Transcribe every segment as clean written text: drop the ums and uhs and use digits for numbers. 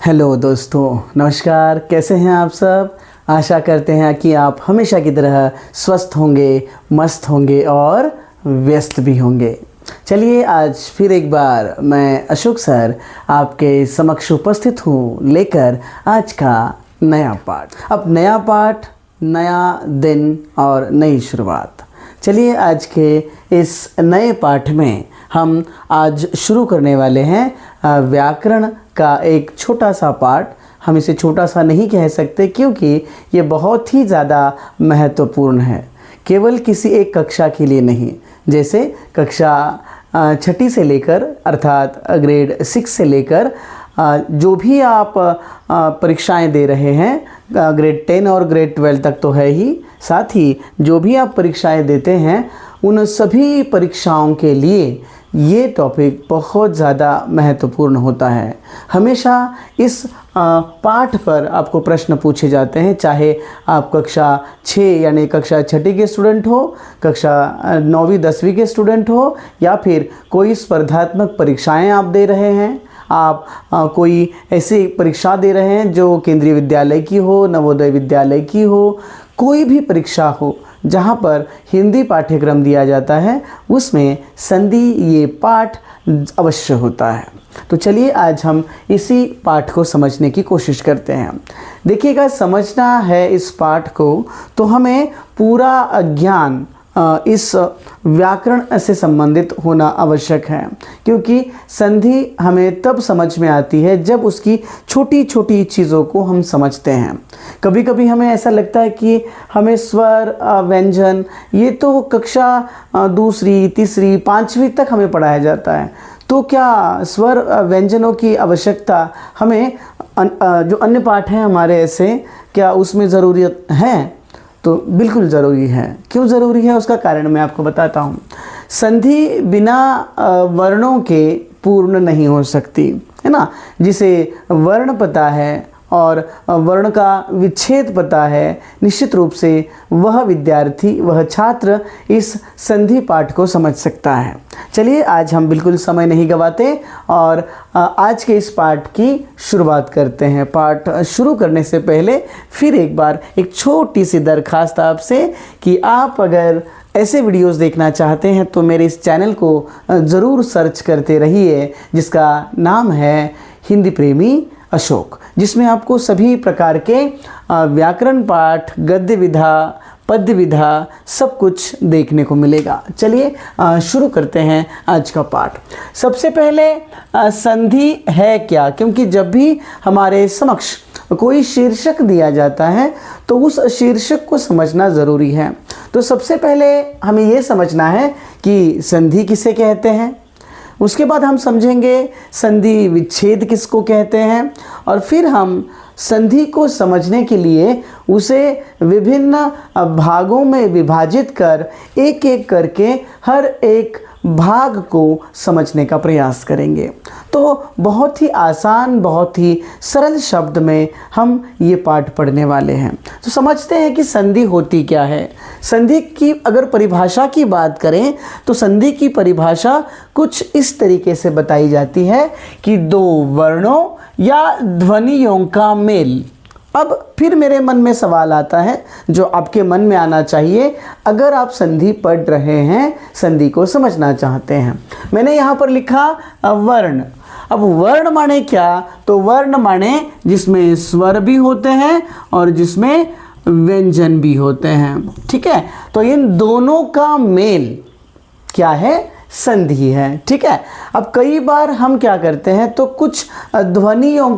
Hello दोस्तों, नमस्कार। कैसे हैं आप सब? आशा करते हैं कि आप हमेशा की तरह स्वस्थ होंगे, मस्त होंगे और व्यस्त भी होंगे। चलिए, आज फिर एक बार मैं अशोक सर आपके समक्ष उपस्थित हूँ लेकर आज का नया पाठ। अब नया पाठ, नया दिन और नई शुरुआत। चलिए, आज के इस नए पाठ में हम आज शुरू करने वाले हैं व्याकरण का एक छोटा सा पाठ। हम इसे छोटा सा नहीं कह सकते क्योंकि ये बहुत ही ज़्यादा महत्वपूर्ण है, केवल किसी एक कक्षा के लिए नहीं। जैसे कक्षा छठी से लेकर अर्थात ग्रेड 6 से लेकर जो भी आप परीक्षाएं दे रहे हैं, ग्रेड 10 और ग्रेड 12 तक तो है ही, साथ ही जो भी आप परीक्षाएं देते हैं उन सभी परीक्षाओं के लिए ये टॉपिक बहुत ज़्यादा महत्वपूर्ण होता है। हमेशा इस पाठ पर आपको प्रश्न पूछे जाते हैं, चाहे आप कक्षा 6 यानी कक्षा छठी के स्टूडेंट हो, कक्षा 9वीं 10वीं के स्टूडेंट हो, या फिर कोई स्पर्धात्मक परीक्षाएं आप दे रहे हैं, आप कोई ऐसी परीक्षा दे रहे हैं जो केंद्रीय विद्यालय की हो, नवोदय विद्यालय की हो, कोई भी परीक्षा हो जहाँ पर हिंदी पाठ्यक्रम दिया जाता है, उसमें संधि ये पाठ अवश्य होता है। तो चलिए, आज हम इसी पाठ को समझने की कोशिश करते हैं। देखिएगा, समझना है इस पाठ को तो हमें पूरा ज्ञान इस व्याकरण से संबंधित होना आवश्यक है, क्योंकि संधि हमें तब समझ में आती है जब उसकी छोटी छोटी चीज़ों को हम समझते हैं। कभी कभी हमें ऐसा लगता है कि हमें स्वर, व्यंजन ये तो कक्षा दूसरी, तीसरी, 5वीं तक हमें पढ़ाया जाता है, तो क्या स्वर व्यंजनों की आवश्यकता हमें जो अन्य पाठ हैं हमारे ऐसे, क्या उसमें ज़रूरत है? तो बिल्कुल ज़रूरी है। क्यों ज़रूरी है, उसका कारण मैं आपको बताता हूँ। संधि बिना वर्णों के पूर्ण नहीं हो सकती, है ना। जिसे वर्ण पता है और वर्ण का विच्छेद पता है, निश्चित रूप से वह विद्यार्थी, वह छात्र इस संधि पाठ को समझ सकता है। चलिए, आज हम बिल्कुल समय नहीं गंवाते और आज के इस पाठ की शुरुआत करते हैं। पाठ शुरू करने से पहले फिर एक बार एक छोटी सी दरख्वास्त आपसे कि आप अगर ऐसे वीडियोस देखना चाहते हैं तो मेरे इस चैनल को ज़रूर सर्च करते रहिए, जिसका नाम है हिंदी प्रेमी अशोक, जिसमें आपको सभी प्रकार के व्याकरण पाठ, गद्य विधा, पद्य विधा सब कुछ देखने को मिलेगा। चलिए, शुरू करते हैं आज का पाठ। सबसे पहले संधि है क्या, क्योंकि जब भी हमारे समक्ष कोई शीर्षक दिया जाता है तो उस शीर्षक को समझना ज़रूरी है। तो सबसे पहले हमें ये समझना है कि संधि किसे कहते हैं, उसके बाद हम समझेंगे संधि विच्छेद किसको कहते हैं, और फिर हम संधि को समझने के लिए उसे विभिन्न भागों में विभाजित कर एक एक करके हर एक भाग को समझने का प्रयास करेंगे। तो बहुत ही आसान, बहुत ही सरल शब्द में हम ये पाठ पढ़ने वाले हैं। तो समझते हैं कि संधि होती क्या है। संधि की अगर परिभाषा की बात करें तो संधि की परिभाषा कुछ इस तरीके से बताई जाती है कि दो वर्णों या ध्वनियों का मेल। अब फिर मेरे मन में सवाल आता है जो आपके मन में आना चाहिए अगर आप संधि पढ़ रहे हैं, संधि को समझना चाहते हैं। मैंने यहाँ पर लिखा वर्ण। अब वर्ण माने क्या, तो वर्ण माने जिसमें स्वर भी होते हैं और जिसमें व्यंजन भी होते हैं, ठीक है। तो इन दोनों का मेल क्या है, संधि है, ठीक है। अब कई बार हम क्या करते हैं तो कुछ ध्वनियों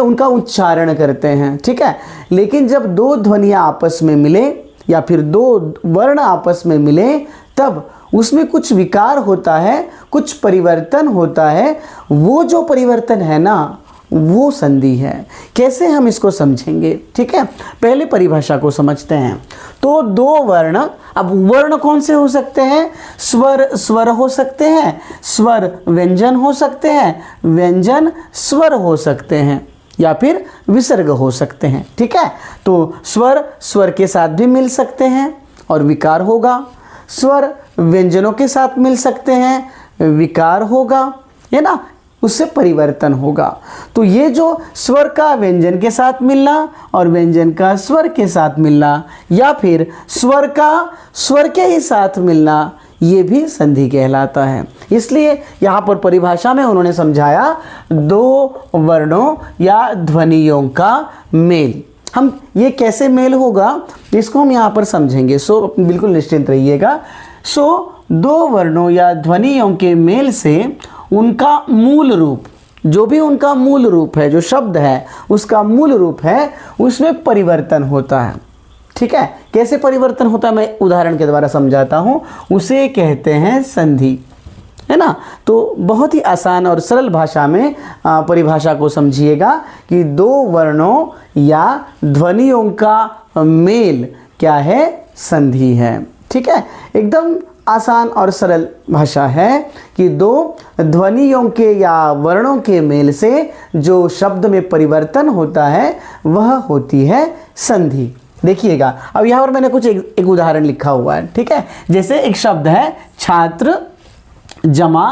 उनका उच्चारण करते हैं, ठीक है। लेकिन जब दो ध्वनियाँ आपस में मिले या फिर दो वर्ण आपस में मिले तब उसमें कुछ विकार होता है, कुछ परिवर्तन होता है। वो जो परिवर्तन है ना, वो संधि है। कैसे हम इसको समझेंगे, ठीक है। पहले परिभाषा को समझते हैं। तो दो वर्ण, अब वर्ण कौन से हो सकते हैं, स्वर हो सकते हैं, स्वर व्यंजन हो सकते हैं, व्यंजन स्वर हो सकते हैं, या फिर विसर्ग हो सकते हैं, ठीक है। तो स्वर के साथ भी मिल सकते हैं और विकार होगा, स्वर व्यंजनों के साथ मिल सकते हैं, विकार होगा, है ना। उससे परिवर्तन होगा। तो ये जो स्वर का व्यंजन के साथ मिलना और व्यंजन का स्वर के साथ मिलना या फिर स्वर का स्वर के ही साथ मिलना, ये भी संधि कहलाता है। इसलिए यहाँ पर परिभाषा में उन्होंने समझाया दो वर्णों या ध्वनियों का मेल। हम ये कैसे मेल होगा इसको हम यहाँ पर समझेंगे, सो बिल्कुल निश्चिंत रहिएगा। सो दो वर्णों या ध्वनियों के मेल से उनका मूल रूप, जो भी उनका मूल रूप है, जो शब्द है उसका मूल रूप है, उसमें परिवर्तन होता है। ठीक है, कैसे परिवर्तन होता है मैं उदाहरण के द्वारा समझाता हूँ। उसे कहते हैं संधि, है ना। तो बहुत ही आसान और सरल भाषा में परिभाषा को समझिएगा कि दो वर्णों या ध्वनियों का मेल क्या है, संधि है। ठीक है, एकदम आसान और सरल भाषा है कि दो ध्वनियों के या वर्णों के मेल से जो शब्द में परिवर्तन होता है वह होती है संधि। देखिएगा, अब यहाँ पर मैंने कुछ एक उदाहरण लिखा हुआ है। ठीक है, जैसे एक शब्द है छात्र जमा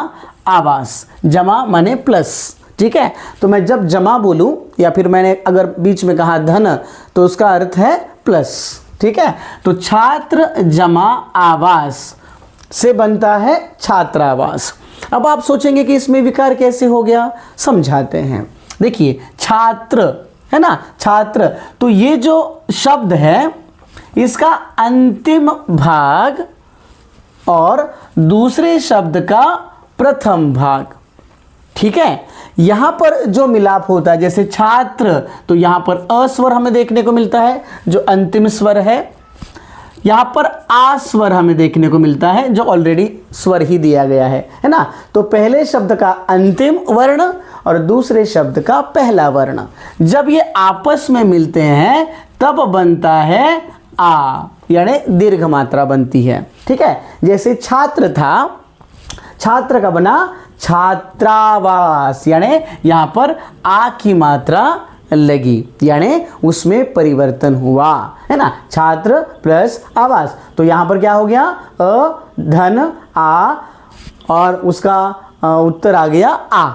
आवास, जमा माने प्लस। ठीक है, तो मैं जब जमा बोलूं या फिर मैंने अगर बीच में कहा धन तो उसका अर्थ है प्लस। ठीक है, तो छात्र जमा आवास से बनता है छात्रावास। अब आप सोचेंगे कि इसमें विकार कैसे हो गया, समझाते हैं। देखिए, छात्र है ना, छात्र, तो ये जो शब्द है इसका अंतिम भाग और दूसरे शब्द का प्रथम भाग। ठीक है, यहां पर जो मिलाप होता है, जैसे छात्र, तो यहां पर अस्वर हमें देखने को मिलता है जो अंतिम स्वर है, यहां पर आ स्वर हमें देखने को मिलता है जो ऑलरेडी स्वर ही दिया गया है ना। तो पहले शब्द का अंतिम वर्ण और दूसरे शब्द का पहला वर्ण जब ये आपस में मिलते हैं तब बनता है आ, यानी दीर्घ मात्रा बनती है। ठीक है, जैसे छात्र था, छात्र का बना छात्रावास, यानी यहां पर आ की मात्रा लगी, यानी उसमें परिवर्तन हुआ, है ना। छात्र प्लस आवास, तो यहां पर क्या हो गया, अ धन आ और उसका उत्तर आ गया आ।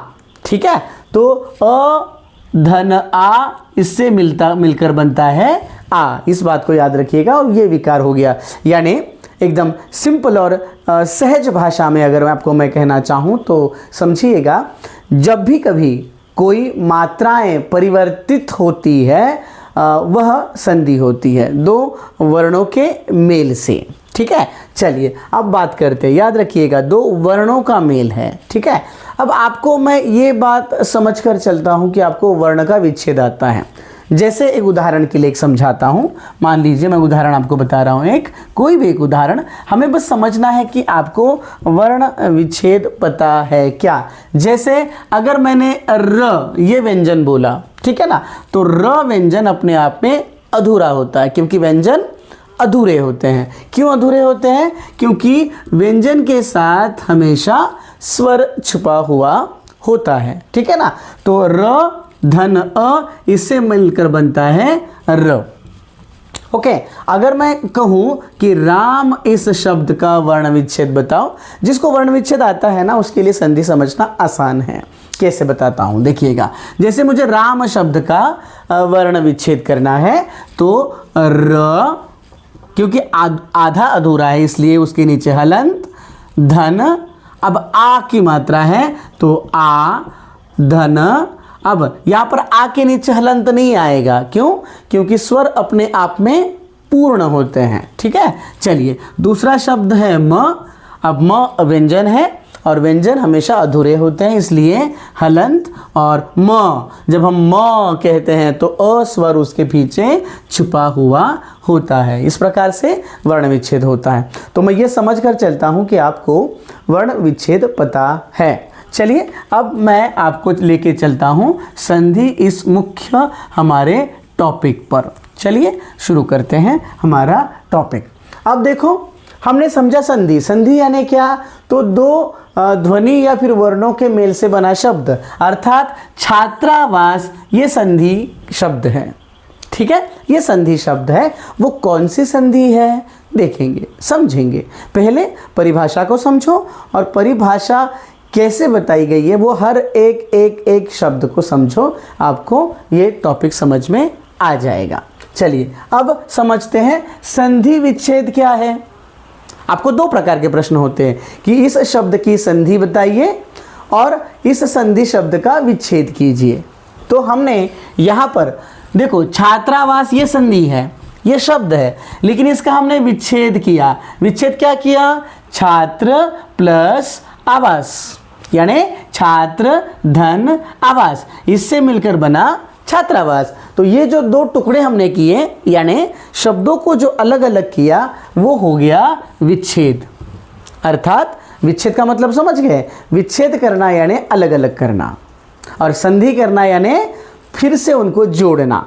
ठीक है, तो अ धन आ इससे मिलकर बनता है आ, इस बात को याद रखिएगा। और ये विकार हो गया, यानी एकदम सिंपल और सहज भाषा में अगर आपको मैं कहना चाहूँ तो समझिएगा, जब भी कभी कोई मात्राएं परिवर्तित होती है वह संधि होती है दो वर्णों के मेल से। ठीक है, चलिए अब बात करते हैं। याद रखिएगा, दो वर्णों का मेल है। ठीक है, अब आपको मैं ये बात समझकर चलता हूँ कि आपको वर्ण का विच्छेद आता है। जैसे एक उदाहरण के लिए एक समझाता हूँ। मान लीजिए मैं उदाहरण आपको बता रहा हूँ, एक कोई भी एक उदाहरण, हमें बस समझना है कि आपको वर्ण विच्छेद पता है क्या। जैसे अगर मैंने र ये व्यंजन बोला, ठीक है ना, तो र व्यंजन अपने आप में अधूरा होता है, क्योंकि व्यंजन अधूरे होते हैं। क्यों अधूरे होते हैं? क्योंकि व्यंजन के साथ हमेशा स्वर छुपा हुआ होता है। ठीक है ना, तो र धन अ इससे मिलकर बनता है र। ओके, अगर मैं कहूं कि राम इस शब्द का वर्ण विच्छेद बताओ, जिसको वर्ण विच्छेद आता है ना उसके लिए संधि समझना आसान है। कैसे बताता हूं, देखिएगा। जैसे मुझे राम शब्द का वर्ण विच्छेद करना है तो र, क्योंकि आधा अधूरा है इसलिए उसके नीचे हलंत, धन, अब आ की मात्रा है तो आ धन। अब यहां पर आ के नीचे हलंत नहीं आएगा, क्यों? क्योंकि स्वर अपने आप में पूर्ण होते हैं। ठीक है, चलिए दूसरा शब्द है म। अब म व्यंजन है और व्यंजन हमेशा अधूरे होते हैं, इसलिए हलंत और म। जब हम म कहते हैं तो अ स्वर उसके पीछे छुपा हुआ होता है। इस प्रकार से वर्ण विच्छेद होता है। तो मैं ये समझ कर चलता हूं कि आपको वर्ण विच्छेद पता है। चलिए अब मैं आपको लेके चलता हूं संधि इस मुख्य हमारे टॉपिक पर। चलिए शुरू करते हैं हमारा टॉपिक। अब देखो, हमने समझा संधि। संधि यानी क्या? तो दो ध्वनि या फिर वर्णों के मेल से बना शब्द, अर्थात छात्रावास ये संधि शब्द है। ठीक है, ये संधि शब्द है। वो कौन सी संधि है देखेंगे, समझेंगे। पहले परिभाषा को समझो और परिभाषा कैसे बताई गई है, वो हर एक शब्द को समझो, आपको ये टॉपिक समझ में आ जाएगा। चलिए अब समझते हैं संधि विच्छेद क्या है। आपको दो प्रकार के प्रश्न होते हैं कि इस शब्द की संधि बताइए और इस संधि शब्द का विच्छेद कीजिए। तो हमने यहाँ पर देखो, छात्रावास ये संधि है, ये शब्द है, लेकिन इसका हमने विच्छेद किया। विच्छेद क्या किया? छात्र प्लस आवास, यानी छात्र धन आवास, इससे मिलकर बना छात्रावास। तो ये जो दो टुकड़े हमने किए, यानी शब्दों को जो अलग अलग किया, वो हो गया विच्छेद। अर्थात विच्छेद का मतलब समझ गए? विच्छेद करना यानी अलग अलग करना, और संधि करना यानी फिर से उनको जोड़ना।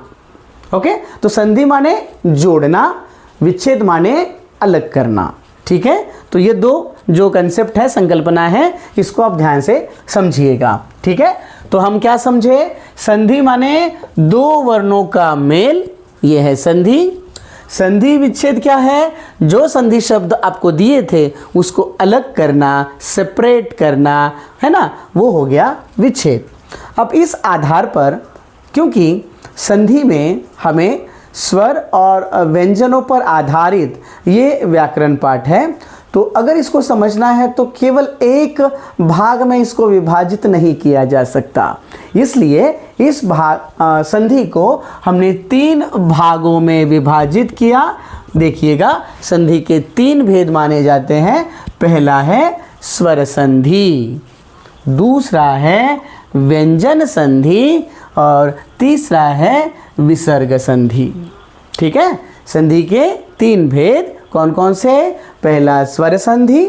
ओके, तो संधि माने जोड़ना, विच्छेद माने अलग करना। ठीक है, तो ये दो जो कंसेप्ट है, संकल्पना है, इसको आप ध्यान से समझिएगा। ठीक है, तो हम क्या समझे? संधि माने दो वर्णों का मेल, ये है संधि। संधि विच्छेद क्या है? जो संधि शब्द आपको दिए थे उसको अलग करना, सेपरेट करना, है ना, वो हो गया विच्छेद। अब इस आधार पर, क्योंकि संधि में हमें स्वर और व्यंजनों पर आधारित ये व्याकरण पाठ है, तो अगर इसको समझना है तो केवल एक भाग में इसको विभाजित नहीं किया जा सकता। इसलिए इस संधि को हमने 3 भागों में विभाजित किया। देखिएगा, संधि के 3 भेद माने जाते हैं। पहला है स्वर संधि, दूसरा है व्यंजन संधि, और तीसरा है विसर्ग संधि। ठीक है, संधि के 3 भेद कौन कौन से? पहला स्वर संधि,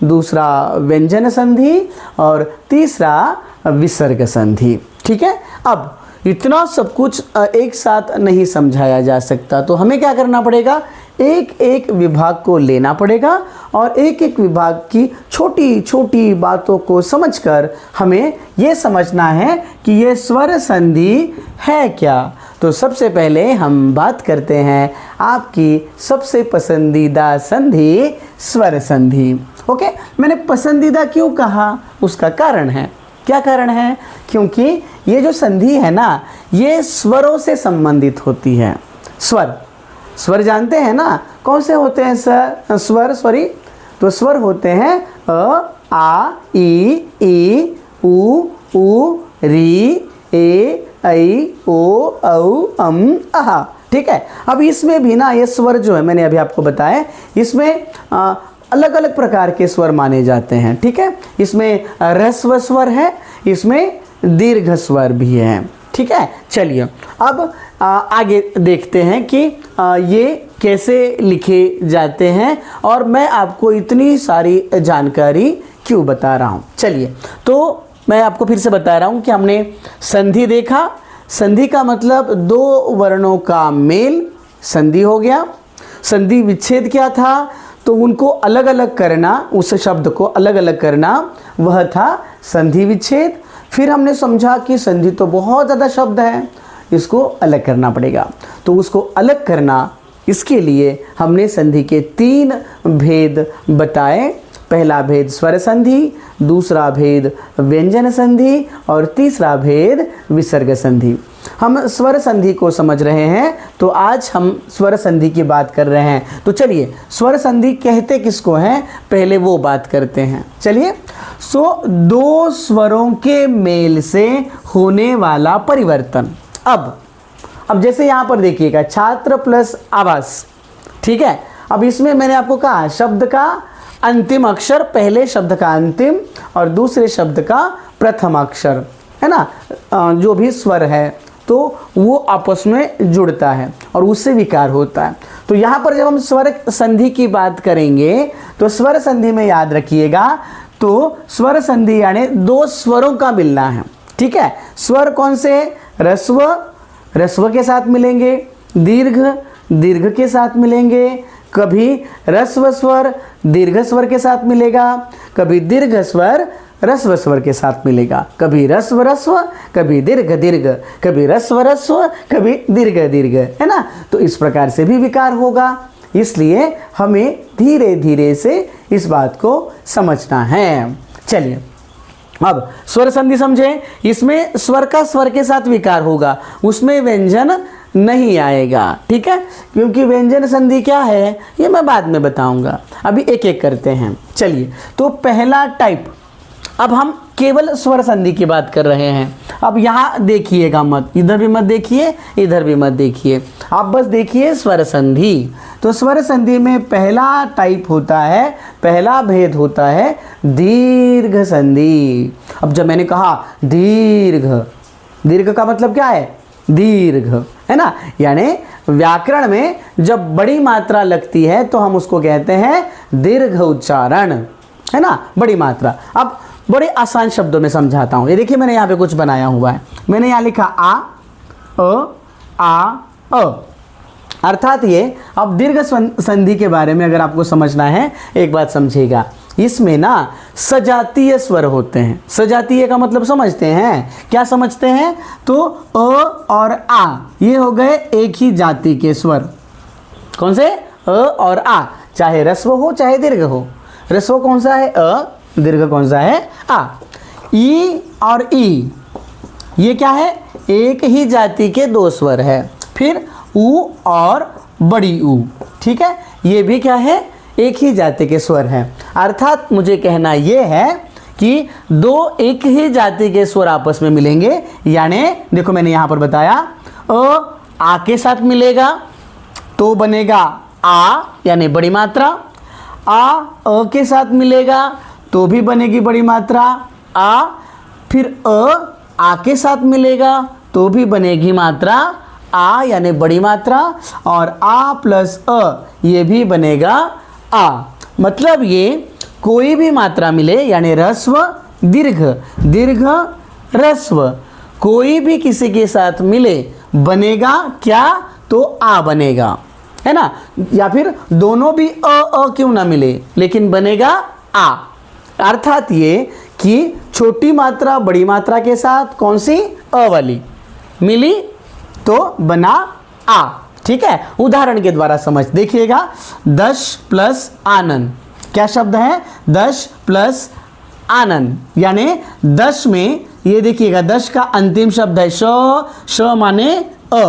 दूसरा व्यंजन संधि, और तीसरा विसर्ग संधि। ठीक है, अब इतना सब कुछ एक साथ नहीं समझाया जा सकता, तो हमें क्या करना पड़ेगा? एक एक विभाग को लेना पड़ेगा, और एक एक विभाग की छोटी छोटी बातों को समझकर हमें ये समझना है कि ये स्वर संधि है क्या। तो सबसे पहले हम बात करते हैं आपकी सबसे पसंदीदा संधि, स्वर संधि। ओके, मैंने पसंदीदा क्यों कहा? उसका कारण है। क्या कारण है? क्योंकि ये जो संधि है ना, ये स्वरों से संबंधित होती है। स्वर जानते हैं ना, कौन से होते हैं स्वर? सॉरी, तो स्वर होते हैं अ, आ, ई, उ, री, ए, ऐ, ओ, औ, अहा। ठीक है, अब इसमें भी ना ये स्वर जो है, मैंने अभी आपको बताया, इसमें अलग अलग प्रकार के स्वर माने जाते हैं। ठीक है, इसमें ह्रस्व स्वर है, इसमें दीर्घ स्वर भी है। ठीक है, चलिए अब आगे देखते हैं कि ये कैसे लिखे जाते हैं, और मैं आपको इतनी सारी जानकारी क्यों बता रहा हूँ। चलिए, तो मैं आपको फिर से बता रहा हूँ कि हमने संधि देखा। संधि का मतलब दो वर्णों का मेल, संधि हो गया। संधि विच्छेद क्या था? तो उनको अलग अलग करना, उस शब्द को अलग अलग करना, वह था संधि विच्छेद। फिर हमने समझा कि संधि तो बहुत ज़्यादा शब्द है, इसको अलग करना पड़ेगा। तो उसको अलग करना, इसके लिए हमने संधि के 3 भेद बताए। पहला भेद स्वर संधि, दूसरा भेद व्यंजन संधि, और तीसरा भेद विसर्ग संधि। हम स्वर संधि को समझ रहे हैं, तो आज हम स्वर संधि की बात कर रहे हैं। तो चलिए, स्वर संधि कहते किसको हैं, पहले वो बात करते हैं। चलिए, दो स्वरों के मेल से होने वाला परिवर्तन। अब जैसे यहाँ पर देखिएगा, छात्र प्लस आवास। ठीक है, अब इसमें मैंने आपको कहा शब्द का अंतिम अक्षर, पहले शब्द का अंतिम और दूसरे शब्द का प्रथम अक्षर, है ना, जो भी स्वर है, तो वो आपस में जुड़ता है और उससे विकार होता है। तो यहाँ पर जब हम स्वर संधि की बात करेंगे, तो स्वर संधि में याद रखिएगा, तो स्वर संधि यानी दो स्वरों का मिलना है। ठीक है, स्वर कौन से? ह्रस्व के साथ मिलेंगे, दीर्घ के साथ मिलेंगे, कभी ह्रस्व स्वर दीर्घ स्वर के साथ मिलेगा, कभी दीर्घ स्वर ह्रस्व स्वर के साथ मिलेगा, कभी ह्रस्व कभी दीर्घ, कभी ह्रस्व कभी दीर्घ, है ना। तो इस प्रकार से भी विकार होगा, इसलिए हमें धीरे धीरे से इस बात को समझना है। चलिए, अब स्वर संधि समझे, इसमें स्वर का स्वर के साथ विकार होगा, उसमें व्यंजन नहीं आएगा, ठीक है, क्योंकि व्यंजन संधि क्या है ये मैं बाद में बताऊंगा, अभी एक एक करते हैं। चलिए, तो पहला टाइप, अब हम केवल स्वर संधि की बात कर रहे हैं। अब यहाँ देखिएगा मत, इधर भी मत देखिए, इधर भी मत देखिए, आप बस देखिए स्वर संधि। तो स्वर संधि में पहला टाइप होता है, पहला भेद होता है दीर्घ संधि। अब जब मैंने कहा दीर्घ, दीर्घ का मतलब क्या है, दीर्घ, है ना, यानी व्याकरण में जब बड़ी मात्रा लगती है तो हम उसको कहते हैं दीर्घ उच्चारण, है ना, बड़ी मात्रा। अब बड़े आसान शब्दों में समझाता हूँ। ये देखिए मैंने यहाँ पे कुछ बनाया हुआ है, मैंने यहाँ लिखा आ, अर्थात ये, अब दीर्घ संधि के बारे में अगर आपको समझना है एक बात समझिएगा, इसमें ना सजातीय स्वर होते हैं। सजातीय का मतलब समझते हैं, क्या समझते हैं, तो अ और आ ये हो गए एक ही जाति के स्वर। कौन से, अ और आ, चाहे ह्रस्व हो चाहे दीर्घ हो। ह्रस्व कौन सा है, अ, दीर्घ कौन सा है, आ। ई और ई ये क्या है, एक ही जाति के दो स्वर है। फिर ऊ और बड़ी ऊ, ठीक है, ये भी क्या है, एक ही जाति के स्वर हैं। अर्थात मुझे कहना ये है कि दो एक ही जाति के स्वर आपस में मिलेंगे, यानी देखो मैंने यहाँ पर बताया, आ के साथ मिलेगा तो बनेगा आ यानी बड़ी मात्रा, अ के साथ मिलेगा तो भी बनेगी बड़ी मात्रा आ, फिर आ के साथ मिलेगा तो भी बनेगी मात्रा आ यानी बड़ी मात्रा, और आ प्लस अ ये भी बनेगा आ। मतलब ये कोई भी मात्रा मिले, यानी ह्रस्व दीर्घ, दीर्घ ह्रस्व, कोई भी किसी के साथ मिले बनेगा क्या, तो आ बनेगा, है ना, या फिर दोनों भी अ क्यों ना मिले लेकिन बनेगा आ। अर्थात ये कि छोटी मात्रा बड़ी मात्रा के साथ कौन सी, अ वाली मिली तो बना आ, ठीक है। उदाहरण के द्वारा समझ देखिएगा, 10 प्लस आनंद, क्या शब्द है, 10 प्लस आनंद, यानी 10 में ये देखिएगा 10 का अंतिम शब्द है श माने अ,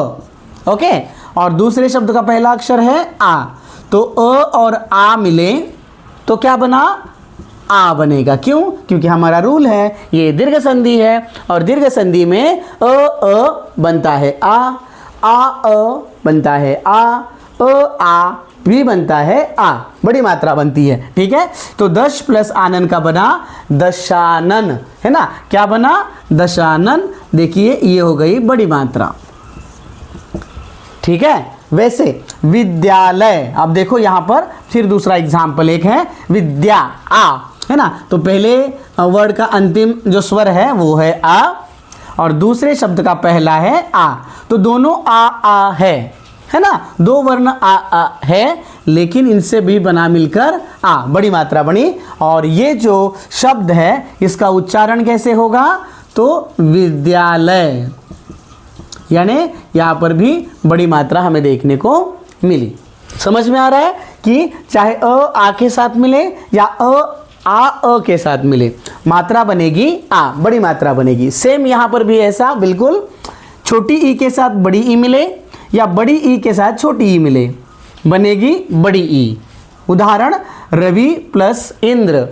ओके, और दूसरे शब्द का पहला अक्षर है आ, तो अ और आ मिले तो क्या बना, आ बनेगा। क्यों, क्योंकि हमारा रूल है ये दीर्घ संधि है, और दीर्घ संधि में अ बनता है आ बनता है आ भी बनता है आ, बड़ी मात्रा बनती है, ठीक है। तो 10 प्लस आनन का बना दशानन, है ना, क्या बना, दशानन। देखिए ये हो गई बड़ी मात्रा, ठीक है। वैसे विद्यालय, अब देखो यहाँ पर फिर दूसरा एग्जाम्पल एक है विद्या, आ, है ना, तो पहले वर्ड का अंतिम जो स्वर है वो है आ, और दूसरे शब्द का पहला है आ, तो दोनों आ है ना, दो वर्ण आ है, लेकिन इनसे भी बना मिलकर आ, बड़ी मात्रा बनी। और ये जो शब्द है इसका उच्चारण कैसे होगा, तो विद्यालय, यानी यहाँ पर भी बड़ी मात्रा हमें देखने को मिली। समझ में आ रहा है कि चाहे आ के साथ मिले या आ के साथ मिले, मात्रा बनेगी आ, बड़ी मात्रा बनेगी। सेम यहाँ पर भी ऐसा बिल्कुल, छोटी ई के साथ बड़ी ई मिले या बड़ी ई के साथ छोटी ई मिले, बनेगी बड़ी ई। उदाहरण रवि प्लस इंद्र,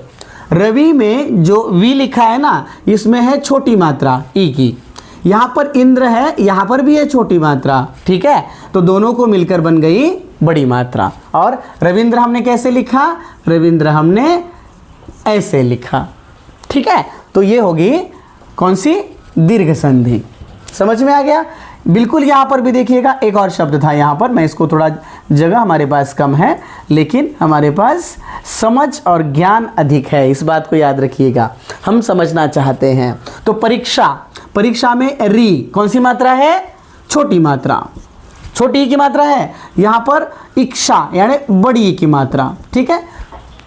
रवि में जो वी लिखा है ना, इसमें है छोटी मात्रा ई की, यहाँ पर इंद्र है, यहाँ पर भी है छोटी मात्रा, ठीक है, तो दोनों को मिलकर बन गई बड़ी मात्रा। और रविंद्र हमने कैसे लिखा, रविंद्र हमने ऐसे लिखा, ठीक है। तो ये होगी कौन सी, दीर्घ संधि। समझ में आ गया, बिल्कुल। यहाँ पर भी देखिएगा एक और शब्द था, यहाँ पर मैं इसको थोड़ा, जगह हमारे पास कम है लेकिन हमारे पास समझ और ज्ञान अधिक है, इस बात को याद रखिएगा, हम समझना चाहते हैं। तो परीक्षा, परीक्षा में री कौन सी मात्रा है, छोटी मात्रा, छोटी की मात्रा है, यहाँ पर इच्छा यानी बड़ी की मात्रा, ठीक है,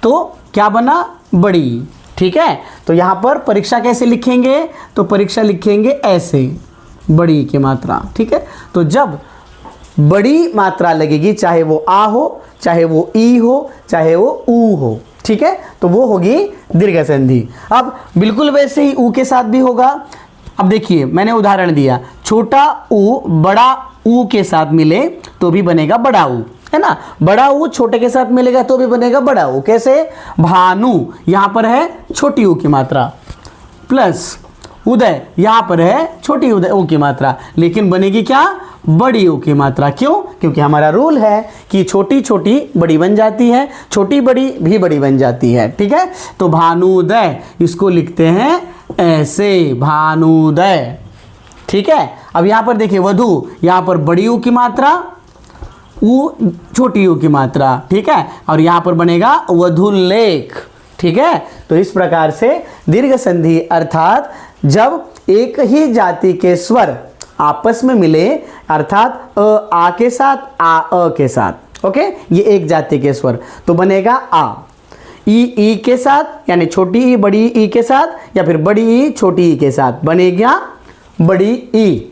तो क्या बना, बड़ी, ठीक है। तो यहाँ पर परीक्षा कैसे लिखेंगे, तो परीक्षा लिखेंगे ऐसे, बड़ी की मात्रा, ठीक है। तो जब बड़ी मात्रा लगेगी, चाहे वो आ हो, चाहे वो ई हो, चाहे वो ऊ हो, ठीक है, तो वो होगी दीर्घ संधि। अब बिल्कुल वैसे ही ऊ के साथ भी होगा। अब देखिए मैंने उदाहरण दिया, छोटा ऊ बड़ा ऊ के साथ मिले तो भी बनेगा बड़ा ऊ, है ना। बड़ा ऊ छोटे के साथ मिलेगा तो भी बनेगा बड़ा ऊ। कैसे? भानु यहां पर है छोटी ऊ की मात्रा, प्लस उदय यहां पर है छोटी उदय ऊ की मात्रा, लेकिन बनेगी क्या? बड़ी ऊ की मात्रा। क्यों? क्योंकि हमारा रूल है कि छोटी छोटी बड़ी बन जाती है, छोटी बड़ी भी बड़ी बन जाती है। ठीक है, तो भानुदय इसको लिखते हैं ऐसे, भानुदय। ठीक है, अब यहां पर देखिए वधु, यहां पर बड़ी ऊ की मात्रा, ऊ छोटी ऊ की मात्रा। ठीक है, और यहां पर बनेगा वधुलेख। ठीक है, तो इस प्रकार से दीर्घ संधि अर्थात जब एक ही जाति के स्वर आपस में मिले, अर्थात अ आ के साथ, आ अ के साथ, ओके, ये एक जाति के स्वर, तो बनेगा आ। ई के साथ यानी छोटी ई बड़ी ई के साथ, या फिर बड़ी ई छोटी ई के साथ बनेगा बड़ी ई।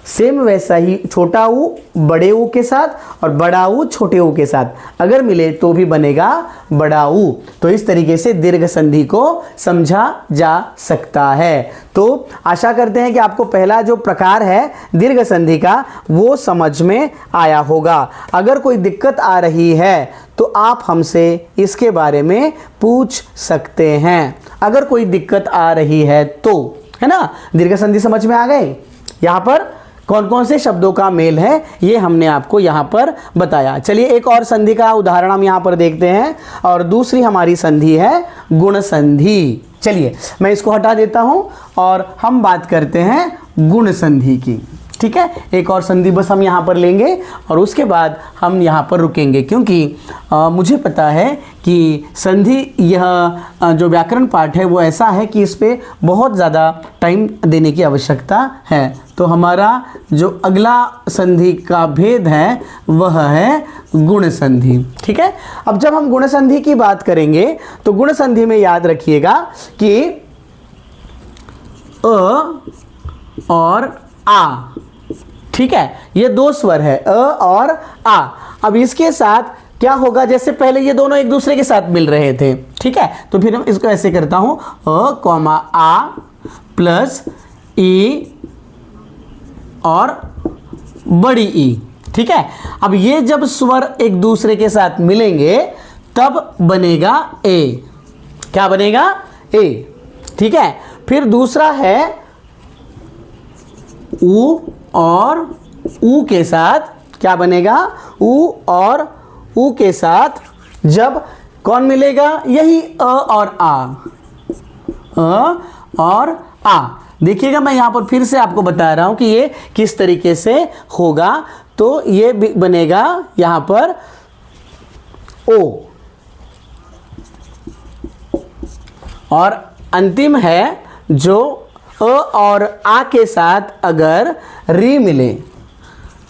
सेम वैसा ही छोटा ऊ बड़े ऊ के साथ और बड़ा ऊ छोटे ऊ के साथ अगर मिले तो भी बनेगा बड़ा ऊ। तो इस तरीके से दीर्घ संधि को समझा जा सकता है। तो आशा करते हैं कि आपको पहला जो प्रकार है दीर्घ संधि का वो समझ में आया होगा। अगर कोई दिक्कत आ रही है तो आप हमसे इसके बारे में पूछ सकते हैं। अगर कोई दिक्कत आ रही है तो, है ना। दीर्घ संधि समझ में आ गए? यहाँ पर कौन कौन से शब्दों का मेल है ये हमने आपको यहाँ पर बताया। चलिए एक और संधि का उदाहरण हम यहाँ पर देखते हैं, और दूसरी हमारी संधि है गुण संधि। चलिए मैं इसको हटा देता हूँ और हम बात करते हैं गुण संधि की। ठीक है, एक और संधि बस हम यहाँ पर लेंगे और उसके बाद हम यहाँ पर रुकेंगे, क्योंकि मुझे पता है कि संधि यह जो व्याकरण पाठ है वो ऐसा है कि इस पर बहुत ज़्यादा टाइम देने की आवश्यकता है। तो हमारा जो अगला संधि का भेद है वह है गुण संधि। ठीक है, अब जब हम गुण संधि की बात करेंगे तो गुण संधि में याद रखिएगा कि अ और आ, ठीक है, ये दो स्वर है अ और आ। अब इसके साथ क्या होगा, जैसे पहले ये दोनों एक दूसरे के साथ मिल रहे थे, ठीक है, तो फिर हम इसको ऐसे करता हूं अ कॉमा आ प्लस ई और बड़ी ई। ठीक है, अब ये जब स्वर एक दूसरे के साथ मिलेंगे तब बनेगा ए। क्या बनेगा? ए। ठीक है, फिर दूसरा है ऊ और ऊ के साथ, क्या बनेगा? ऊ और ऊ के साथ जब कौन मिलेगा? यही अ और आ, अ और आ। देखिएगा मैं यहां पर फिर से आपको बता रहा हूं कि ये किस तरीके से होगा। तो ये बनेगा यहां पर ओ, और अंतिम है जो अ और आ के साथ अगर री मिले,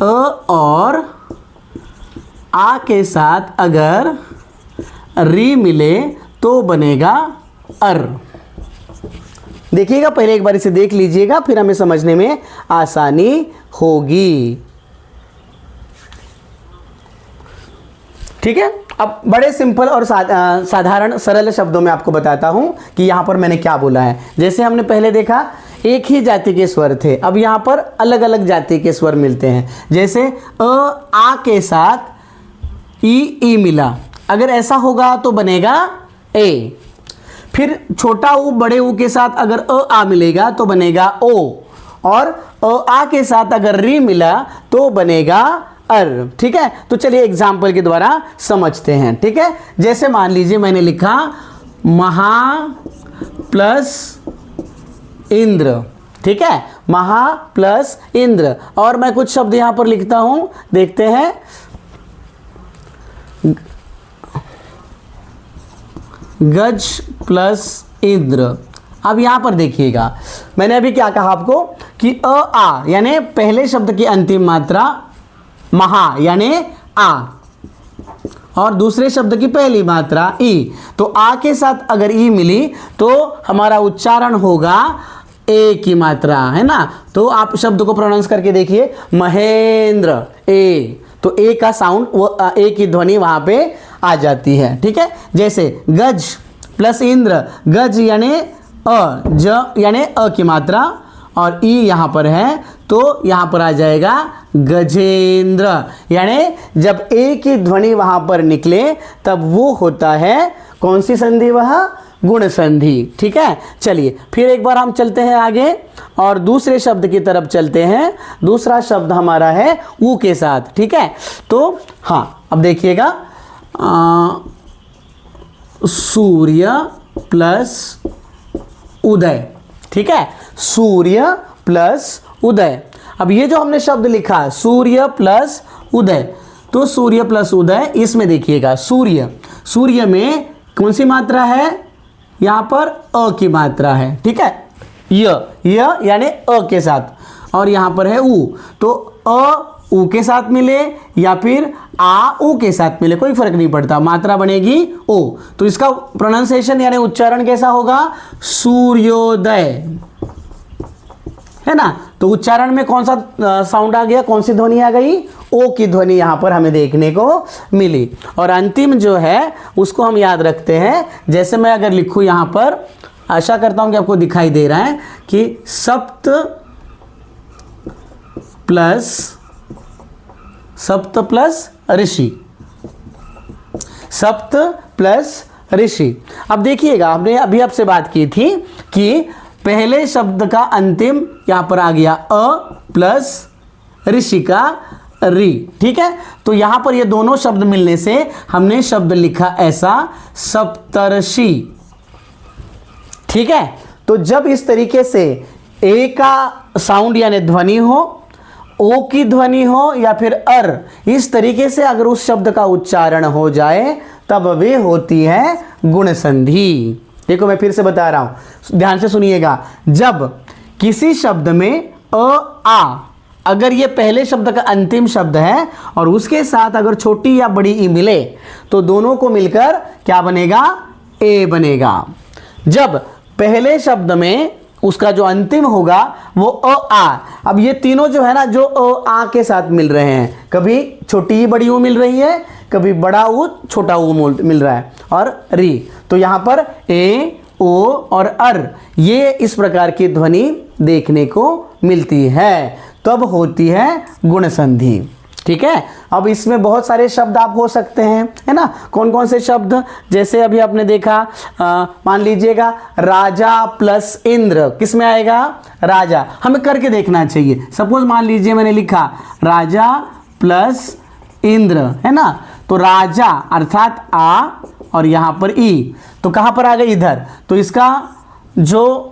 अ और आ के साथ अगर री मिले तो बनेगा अर। देखिएगा, पहले एक बार इसे देख लीजिएगा, फिर हमें समझने में आसानी होगी। ठीक है, अब बड़े सिंपल और साधारण सरल शब्दों में आपको बताता हूं कि यहां पर मैंने क्या बोला है। जैसे हमने पहले देखा एक ही जाति के स्वर थे, अब यहां पर अलग अलग जाति के स्वर मिलते हैं। जैसे अ आ के साथ ई मिला, अगर ऐसा होगा तो बनेगा ए। फिर छोटा ऊ बड़े ऊ के साथ अगर अ आ मिलेगा तो बनेगा ओ, और अ आ के साथ अगर री मिला तो बनेगा अर। ठीक है, तो चलिए एग्जाम्पल के द्वारा समझते हैं। ठीक है, जैसे मान लीजिए मैंने लिखा महा प्लस इंद्र। ठीक है, महा प्लस इंद्र, और मैं कुछ शब्द यहां पर लिखता हूं, देखते हैं। गज प्लस इंद्र। अब यहां पर देखिएगा मैंने अभी क्या कहा आपको कि अ आ यानी पहले शब्द की अंतिम मात्रा महा यानी आ, और दूसरे शब्द की पहली मात्रा ई। तो आ के साथ अगर ई मिली तो हमारा उच्चारण होगा ए की मात्रा, है ना। तो आप शब्द को प्रोनाउंस करके देखिए, महेंद्र, ए। तो ए का साउंड, वो ए की ध्वनि वहां पे आ जाती है। ठीक है, जैसे गज प्लस इंद्र, गज यानी अ, ज यानी अ की मात्रा और ई यहाँ पर है तो यहाँ पर आ जाएगा गजेंद्र, यानी जब ए की ध्वनि वहाँ पर निकले तब वो होता है कौन सी संधि, वह गुण संधि। ठीक है, चलिए फिर एक बार हम चलते हैं आगे और दूसरे शब्द की तरफ चलते हैं। दूसरा शब्द हमारा है ऊ के साथ। ठीक है, तो हाँ अब देखिएगा, सूर्य प्लस उदय। ठीक है, सूर्य प्लस उदय। अब ये जो हमने शब्द लिखा सूर्य प्लस उदय, तो सूर्य प्लस उदय, इसमें देखिएगा सूर्य, सूर्य में कौन सी मात्रा है, यहां पर अ की मात्रा है। ठीक है, य यानी अ के साथ, और यहां पर है ऊ, तो अ ऊ के साथ मिले या फिर आ ऊ के साथ मिले, कोई फर्क नहीं पड़ता, मात्रा बनेगी ओ। तो इसका प्रोनाउंसिएशन यानी उच्चारण कैसा होगा, सूर्योदय, है ना। तो उच्चारण में कौन सा साउंड आ गया, कौन सी ध्वनि आ गई, ओ की ध्वनि यहां पर हमें देखने को मिली। और अंतिम जो है उसको हम याद रखते हैं, जैसे मैं अगर लिखूं यहां पर, आशा करता हूं कि आपको दिखाई दे रहा है कि सप्त प्लस ऋषि, सप्त प्लस ऋषि। अब देखिएगा, हमने अभी आपसे बात की थी कि पहले शब्द का अंतिम यहां पर आ गया अ प्लस ऋषि का री। ठीक है, तो यहां पर ये दोनों शब्द मिलने से हमने शब्द लिखा ऐसा सप्तर्षि। ठीक है, तो जब इस तरीके से ए का साउंड यानी ध्वनि हो, ओ की ध्वनि हो या फिर अर, इस तरीके से अगर उस शब्द का उच्चारण हो जाए तब वे होती है गुण संधि। देखो मैं फिर से बता रहा हूं, ध्यान से सुनिएगा। जब किसी शब्द में अ आ, अगर ये पहले शब्द का अंतिम शब्द है और उसके साथ अगर छोटी या बड़ी ई मिले तो दोनों को मिलकर क्या बनेगा, ए बनेगा। जब पहले शब्द में उसका जो अंतिम होगा वो अ आ, अब ये तीनों जो है ना, जो अ आ के साथ मिल रहे हैं, कभी छोटी ई बड़ी ऊ मिल रही है, कभी बड़ा ऊ छोटा ऊ मिल रहा है, और री, तो यहां पर ए ओ और अर, ये इस प्रकार की ध्वनि देखने को मिलती है, तब होती है गुण संधि। ठीक है, अब इसमें बहुत सारे शब्द आप हो सकते हैं, है ना। कौन कौन से शब्द, जैसे अभी आपने देखा, मान लीजिएगा राजा प्लस इंद्र, किस में आएगा, राजा। हमें करके देखना चाहिए। सपोज मान लीजिए मैंने लिखा राजा प्लस इंद्र, है ना, तो राजा अर्थात आ और यहां पर ई, तो कहां पर आ गई, इधर। तो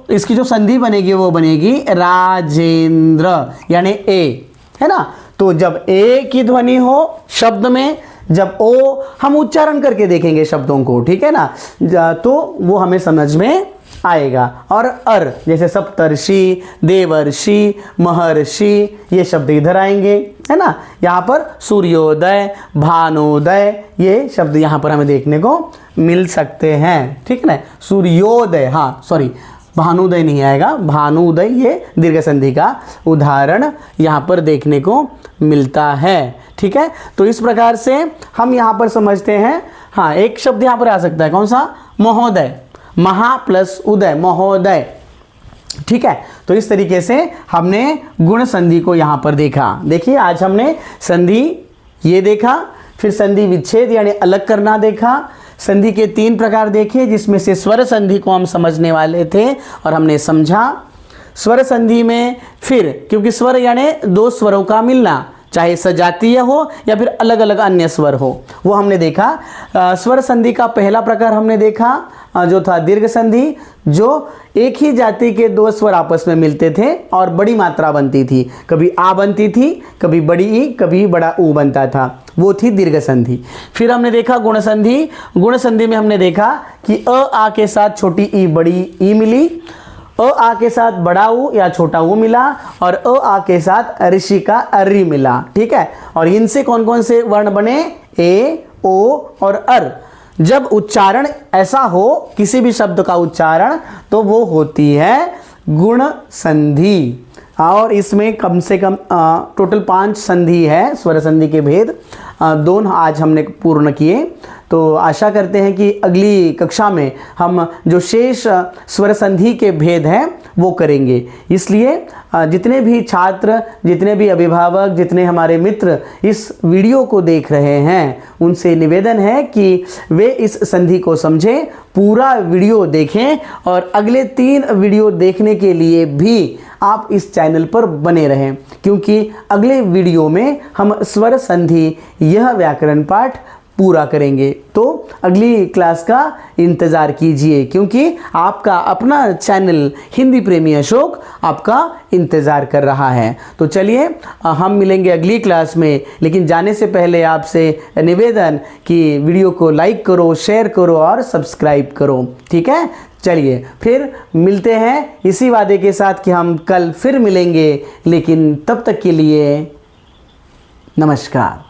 इसकी जो संधि बनेगी वो बनेगी राजेंद्र, यानी ए, है ना। तो जब ए की ध्वनि हो शब्द में, जब ओ, हम उच्चारण करके देखेंगे शब्दों को, ठीक है ना, तो वो हमें समझ में आएगा। और अर, जैसे सप्तर्षि, देवर्षि, महर्षि, ये शब्द इधर आएंगे, है ना। यहाँ पर सूर्योदय, भानोदय, ये शब्द यहाँ पर हमें देखने को मिल सकते हैं। ठीक है ना, सूर्योदय, हाँ सॉरी, भानुदय नहीं आएगा, भानुदय ये दीर्घ संधि का उदाहरण यहाँ पर देखने को मिलता है। ठीक है, तो इस प्रकार से हम यहाँ पर समझते हैं। हाँ, एक शब्द यहाँ पर आ सकता है, कौन सा, महोदय, महा प्लस उदय, महोदय। ठीक है, तो इस तरीके से हमने गुण संधि को यहाँ पर देखा। देखिए, आज हमने संधि ये देखा, फिर संधि विच्छेद यानी अलग करना देखा, संधि के 3 प्रकार देखे, जिसमें से स्वर संधि को हम समझने वाले थे और हमने समझा। स्वर संधि में फिर, क्योंकि स्वर यानी 2 स्वरों का मिलना, चाहे सजातीय हो या फिर अलग अलग अन्य स्वर हो, वो हमने देखा। स्वर संधि का पहला प्रकार हमने देखा जो था दीर्घ संधि, जो एक ही जाति के 2 स्वर आपस में मिलते थे और बड़ी मात्रा बनती थी, कभी आ बनती थी, कभी बड़ी ई, कभी बड़ा ऊ बनता था, वो थी दीर्घ संधि। फिर हमने देखा गुण संधि। गुण संधि में हमने देखा कि अ आ के साथ छोटी ई बड़ी ई मिली, अ आ के साथ बड़ा ऊ या छोटा ऊ मिला, और अ आ के साथ ऋषि का री मिला। ठीक है, और इनसे कौन कौन से वर्ण बने, ए, ओ और अर। जब उच्चारण ऐसा हो किसी भी शब्द का उच्चारण, तो वो होती है गुण संधि। और इसमें कम से कम टोटल 5 संधि है, स्वर संधि के भेद दोनों आज हमने पूर्ण किए। तो आशा करते हैं कि अगली कक्षा में हम जो शेष स्वर संधि के भेद हैं वो करेंगे। इसलिए जितने भी छात्र, जितने भी अभिभावक, जितने हमारे मित्र इस वीडियो को देख रहे हैं, उनसे निवेदन है कि वे इस संधि को समझें, पूरा वीडियो देखें और अगले 3 वीडियो देखने के लिए भी आप इस चैनल पर बने रहें, क्योंकि अगले वीडियो में हम स्वर संधि यह व्याकरण पाठ पूरा करेंगे। तो अगली क्लास का इंतज़ार कीजिए, क्योंकि आपका अपना चैनल हिंदी प्रेमी अशोक आपका इंतज़ार कर रहा है। तो चलिए हम मिलेंगे अगली क्लास में, लेकिन जाने से पहले आपसे निवेदन कि वीडियो को लाइक करो, शेयर करो और सब्सक्राइब करो। ठीक है, चलिए फिर मिलते हैं इसी वादे के साथ कि हम कल फिर मिलेंगे, लेकिन तब तक के लिए नमस्कार।